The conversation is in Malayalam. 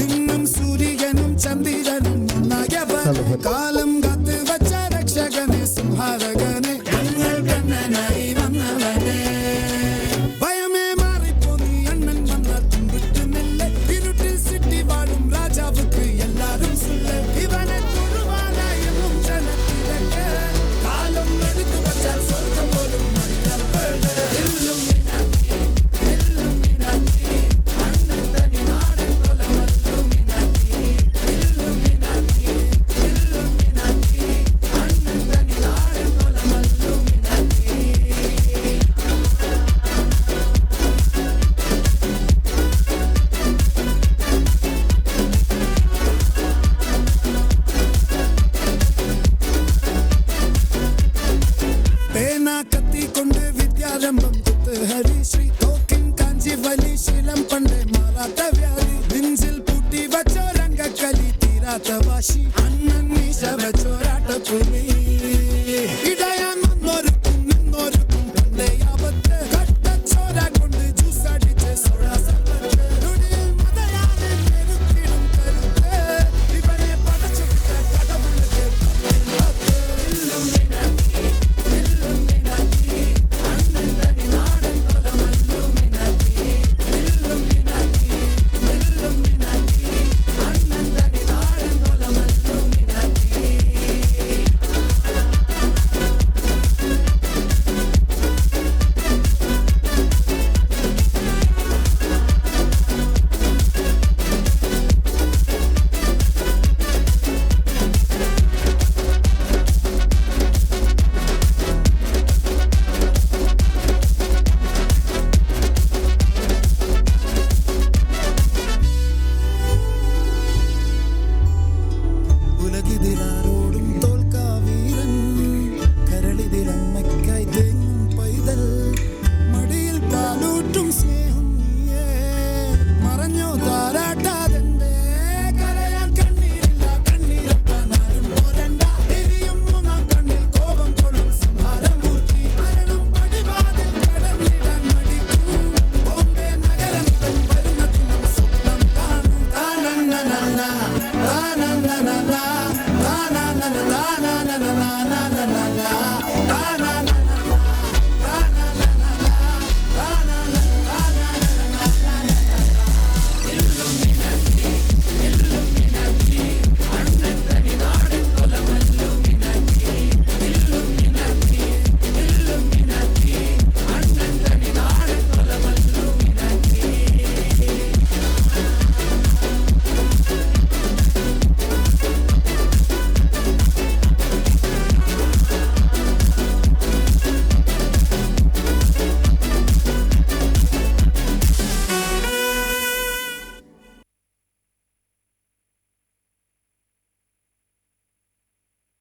നിന്നും സൂര്യനും ചന്ദ്രനും ഒന്നായവനെ കാലം കാത്ത് വച്ച രക്ഷകനെ സംഹാരകനെ ഞങ്ങൾ കണ്ണനായി വന്നവനെ ഭയമേ മാറിപ്പോ നീ അണ്ണൻ വന്ന തുമ്പിട്ടുന്നില്ല ഇരുട്ടിൽ സിറ്റി വാഴും രാജാവുക്ക് എല്ലാരും സുല്ല ഇവനെ തൊഴുവാനായും ജനത്തിരക്ക് കാലം എടുത്തു വച്ചാൽ സ്വർഗം പോലും കത്തിക്കൊണ്ട് വിദ്യാരംഭം ഹരി ശ്രീ തോക്കിൻ കാഞ്ചി വലി ശീലം പണ്ടേ മാറാത്ത വ്യാധി നെഞ്ചിൽ പൂട്ടി വച്ചോരംഗക്കലി തീരാത്ത വാശി അണ്ണൻ മീശ വച്ചോരാട്ട പുലി